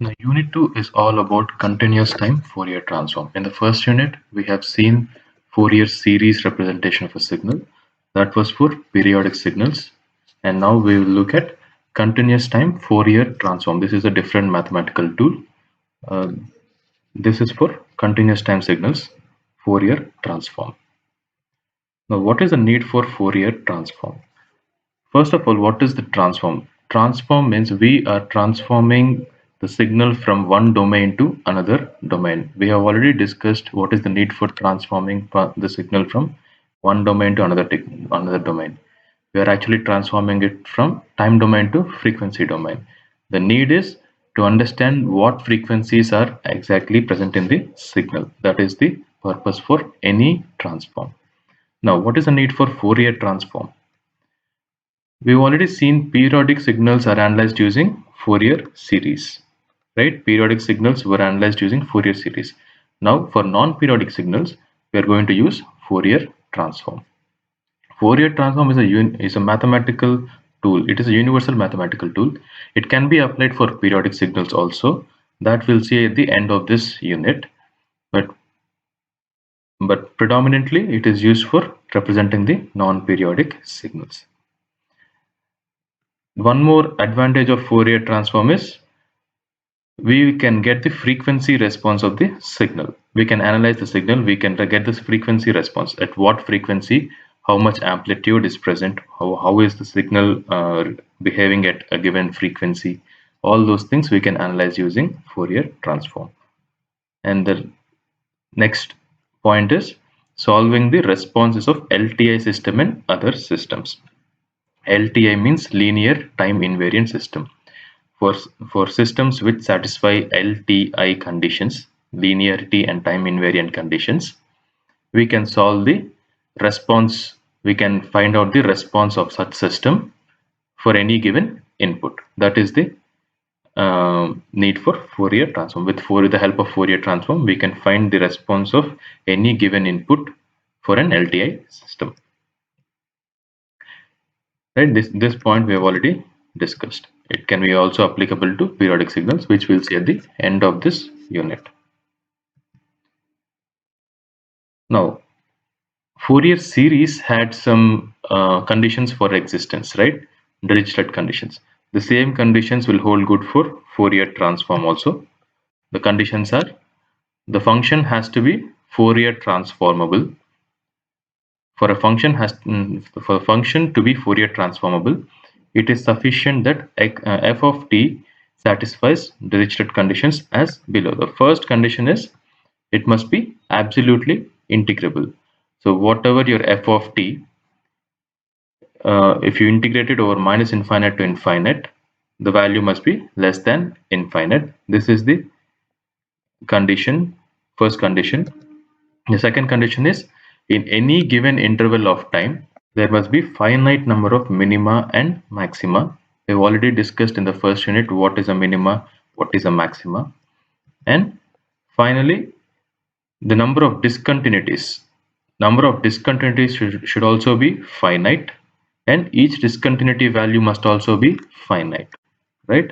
Now, Unit 2 is all about continuous time Fourier transform. In the first unit, we have seen Fourier series representation of a signal. That was for periodic signals. And now we will look at continuous time Fourier transform. This is a different mathematical tool. Uh, this is for continuous time signals Fourier transform. Now, what is the need for Fourier transform? First of all, what is the transform? Transform means we are transforming the signal from one domain to another domain. We have already discussed what is the need for transforming the signal from one domain to another domain. We are actually transforming it from time domain to frequency domain. The need is to understand what frequencies are exactly present in the signal. That is the purpose for any transform. Now, what is the need for Fourier transform? We've already seen periodic signals are analyzed using Fourier series, right? Periodic signals were analyzed using Fourier series. Now, for non-periodic signals, we are going to use Fourier transform. Fourier transform is a mathematical tool. It is a universal mathematical tool. It can be applied for periodic signals also. That we'll see at the end of this unit. But predominantly, it is used for representing the non-periodic signals. One more advantage of Fourier transform is we can get the frequency response of the signal. We can analyze the signal, we can get this frequency response. At what frequency, how much amplitude is present, how is the signal behaving at a given frequency. All those things we can analyze using Fourier transform. And the next point is solving the responses of LTI system and other systems. LTI means linear time invariant system. For systems which satisfy LTI conditions, linearity and time invariant conditions, we can solve the response, we can find out the response of such system for any given input. That is the need for Fourier transform. With the help of Fourier transform, we can find the response of any given input for an LTI system. Right, this point we have already discussed. It can be also applicable to periodic signals, which we'll see at the end of this unit. Now, Fourier series had some conditions for existence, right? Dirichlet conditions. The same conditions will hold good for Fourier transform also. The conditions are: the function has to be Fourier transformable. For a function to be Fourier transformable, it is sufficient that f of t satisfies Dirichlet conditions as below. The first condition is it must be absolutely integrable. So whatever your f of t, if you integrate it over minus infinite to infinite, the value must be less than infinite. This is the condition, first condition. The second condition is in any given interval of time, there must be finite number of minima and maxima. We've already discussed in the first unit what is a minima, what is a maxima. And finally, the number of discontinuities. Number of discontinuities should also be finite, and each discontinuity value must also be finite, right?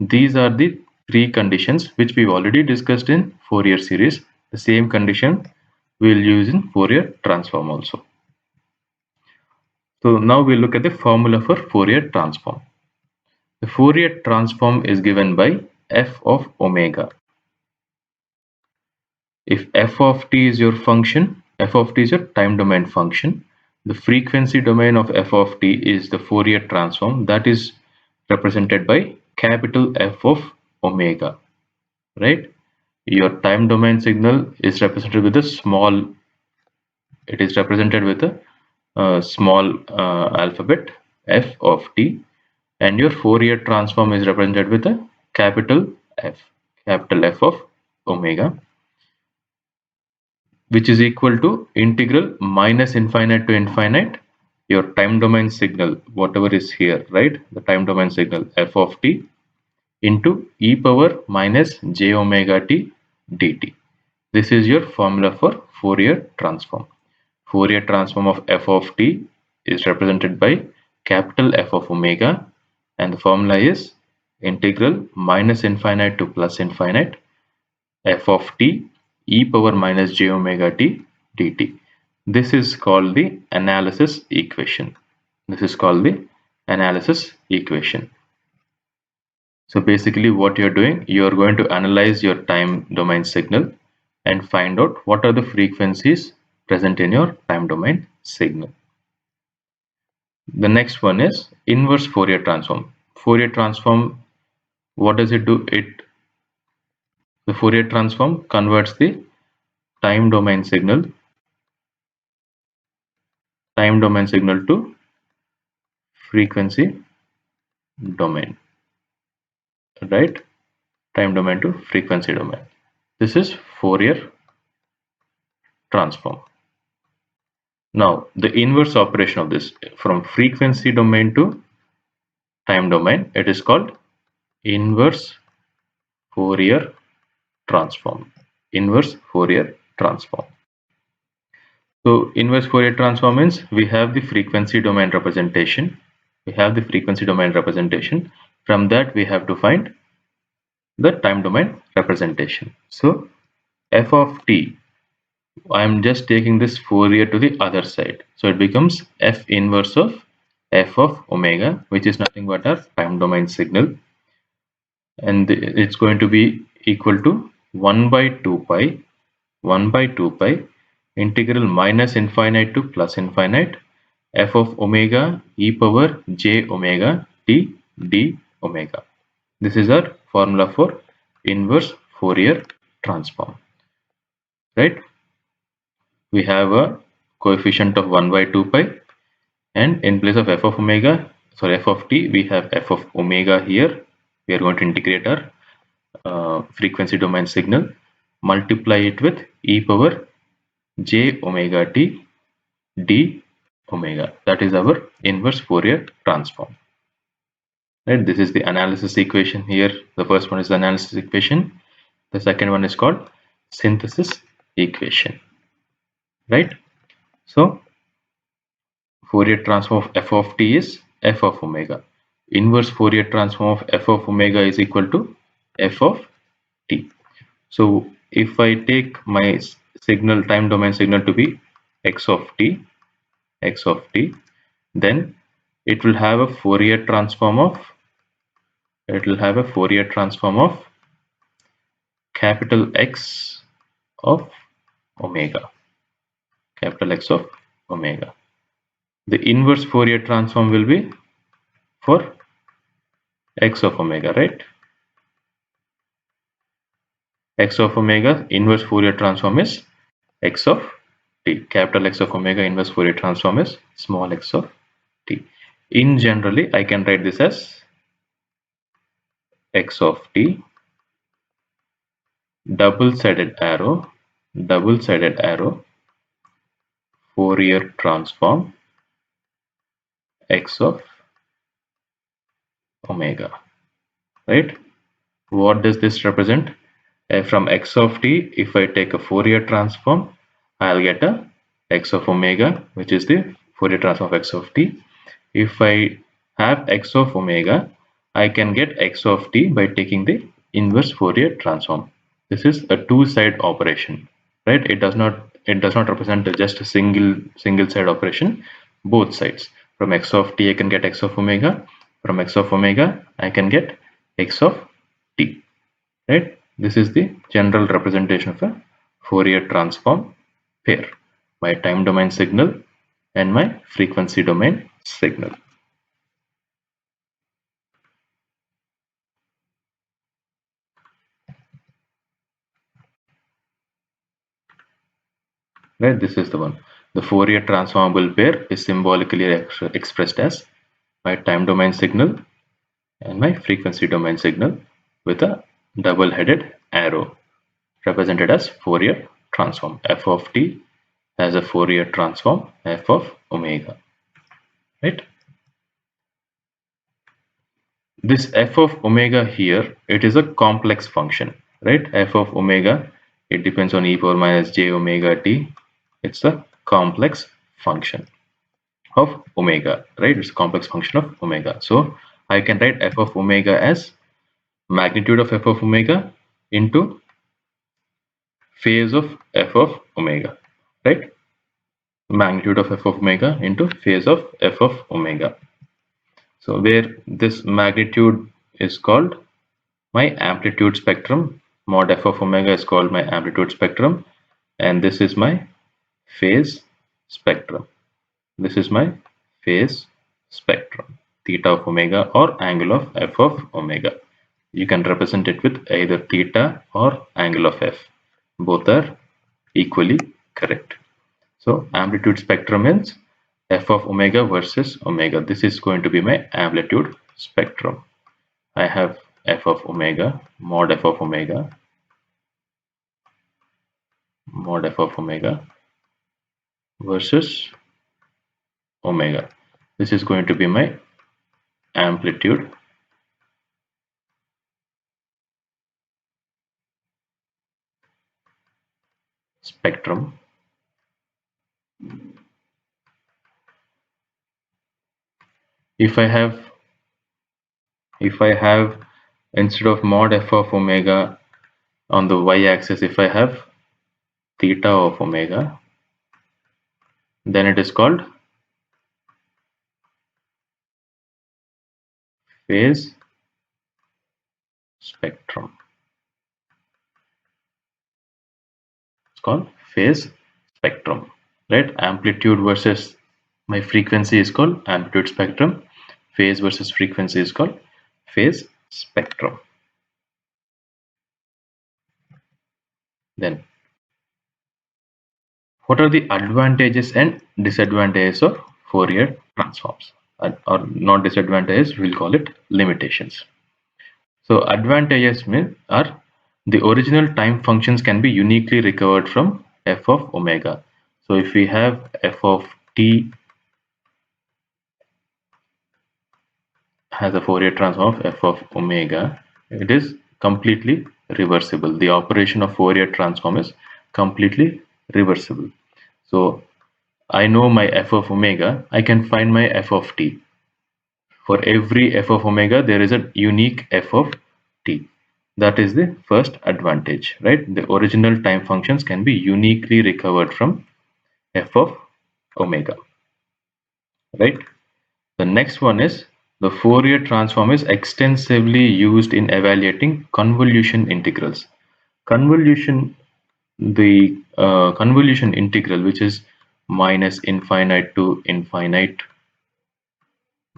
These are the three conditions which we've already discussed in Fourier series. The same condition we'll use in Fourier transform also. So now we'll look at the formula for Fourier transform. The Fourier transform is given by f of omega. If f of t is your function, f of t is your time domain function, the frequency domain of f of t is the Fourier transform, that is represented by capital F of omega, right? Your time domain signal is represented with a small, it is represented with a small alphabet f of t, and your Fourier transform is represented with a capital F of omega, which is equal to integral minus infinite to infinite your time domain signal, whatever is here, right? The time domain signal f of t into e power minus j omega t dt. This is your formula for Fourier transform. Fourier transform of f of t is represented by capital F of omega, and the formula is integral minus infinite to plus infinite f of t e power minus j omega t dt. This is called the analysis equation. This is called the analysis equation. So basically what you're doing, you're going to analyze your time domain signal and find out what are the frequencies present in your time domain signal. The next one is inverse Fourier transform. Fourier transform, what does it do? The Fourier transform converts the time domain signal to frequency domain, right? Time domain to frequency domain. This is Fourier transform. Now, the inverse operation of this from frequency domain to time domain, it is called inverse Fourier transform. Inverse Fourier transform. So inverse Fourier transform means we have the frequency domain representation. From that, we have to find the time domain representation. So f of t, I am just taking this Fourier to the other side. So it becomes f inverse of f of omega, which is nothing but our time domain signal. And it's going to be equal to 1 by 2 pi integral minus infinite to plus infinite f of omega e power j omega t d omega. This is our formula for inverse Fourier transform, right? We have a coefficient of 1 by 2 pi, and in place of f of t, we have f of omega here. We are going to integrate our frequency domain signal, multiply it with e power j omega t d omega. That is our inverse Fourier transform. Right? This is the analysis equation here. The first one is the analysis equation. The second one is called synthesis equation. Right? So Fourier transform of f of t is f of omega. Inverse Fourier transform of f of omega is equal to f of t. So if I take my signal, time domain signal, to be x of t, then it will have a Fourier transform of capital X of omega. The inverse Fourier transform will be for x of omega, right? X of omega, inverse Fourier transform is x of t. Capital X of omega, inverse Fourier transform is small x of t. In generally, I can write this as x of t, double-sided arrow, Fourier transform x of omega, right? What does this represent? From x of t, if I take a Fourier transform, I'll get a x of omega, which is the Fourier transform of x of t. If I have x of omega, I can get x of t by taking the inverse Fourier transform. This is a two-side operation, right? It does not represent just a single side operation. Both sides. From x of t, I can get x of omega. From x of omega, I can get x of t, right? This is the general representation of a Fourier transform pair, my time domain signal and my frequency domain signal. Right, this is the one. The Fourier transformable pair is symbolically expressed as my time domain signal and my frequency domain signal with a double-headed arrow represented as Fourier transform. F of t has a Fourier transform f of omega, right? This f of omega here, it is a complex function, right? F of omega, it depends on e power minus j omega t. It's a complex function of omega, right? It's a complex function of omega. So I can write f of omega as magnitude of f of omega into phase of f of omega, right? Magnitude of f of omega into phase of f of omega. So where this magnitude is called my amplitude spectrum, mod f of omega is called my amplitude spectrum, and this is my phase spectrum. This is my phase spectrum, theta of omega or angle of f of omega. You can represent it with either theta or angle of f. Both are equally correct. So amplitude spectrum means f of omega versus omega. This is going to be my amplitude spectrum. I have f of omega, mod f of omega, mod f of omega versus omega. This is going to be my amplitude spectrum. If I have instead of mod f of omega on the y-axis, if I have theta of omega, then it is called phase spectrum. It's called phase spectrum, right? Amplitude versus my frequency is called amplitude spectrum. Phase versus frequency is called phase spectrum. Then what are the advantages and disadvantages of Fourier transforms? Or not disadvantages, we'll call it limitations. So advantages are the original time functions can be uniquely recovered from f of omega. So if we have f of t has a Fourier transform of f of omega, it is completely reversible. The operation of Fourier transform is completely reversible. So I know my f of omega, I can find my f of t. For every f of omega, there is a unique f of t. That is the first advantage, right? The original time functions can be uniquely recovered from f of omega, right? The next one is the Fourier transform is extensively used in evaluating convolution integrals. Convolution, the convolution integral, which is minus infinite to infinite,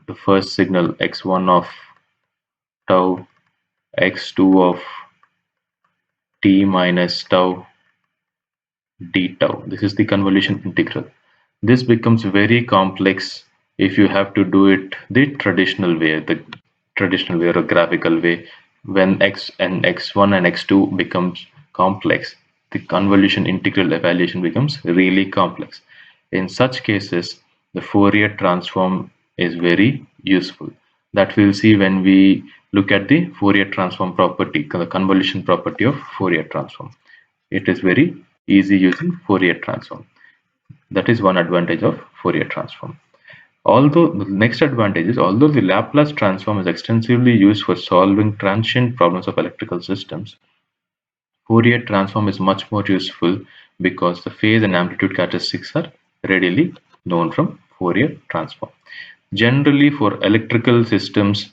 the first signal x1 of tau, x2 of t minus tau d tau. This is the convolution integral. This becomes very complex if you have to do it the traditional way or a graphical way. When x and x1 and x2 becomes complex, the convolution integral evaluation becomes really complex. In such cases, the Fourier transform is very useful. That we'll see when we look at the Fourier transform property, the convolution property of Fourier transform. It is very easy using Fourier transform. That is one advantage of Fourier transform. Although the next advantage is, although the Laplace transform is extensively used for solving transient problems of electrical systems, Fourier transform is much more useful because the phase and amplitude characteristics are readily known from Fourier transform. Generally, for electrical systems,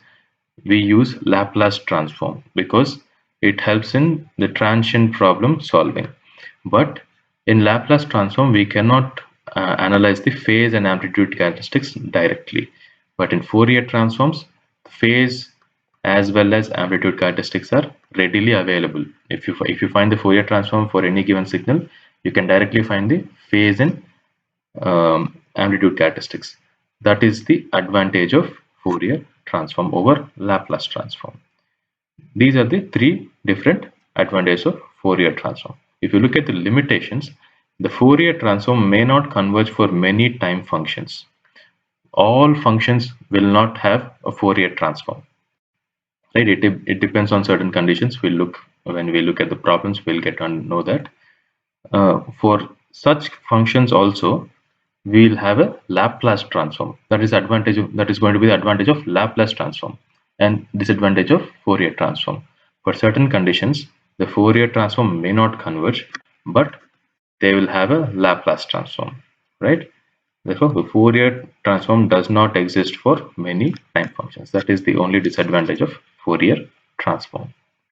we use Laplace transform because it helps in the transient problem solving. But in Laplace transform, we cannot analyze the phase and amplitude characteristics directly. But in Fourier transforms, phase as well as amplitude characteristics are readily available. If you find the Fourier transform for any given signal, you can directly find the phase and amplitude characteristics. That is the advantage of Fourier transform over Laplace transform. These are the three different advantages of Fourier transform. If you look at the limitations, the Fourier transform may not converge for many time functions. All functions will not have a Fourier transform. Right? It depends on certain conditions. When we look at the problems, we'll get to know that. For such functions also, we'll have a Laplace transform. That is going to be the advantage of Laplace transform and disadvantage of Fourier transform. For certain conditions, the Fourier transform may not converge, but they will have a Laplace transform, right? Therefore, the Fourier transform does not exist for many time functions. That is the only disadvantage of Fourier transform.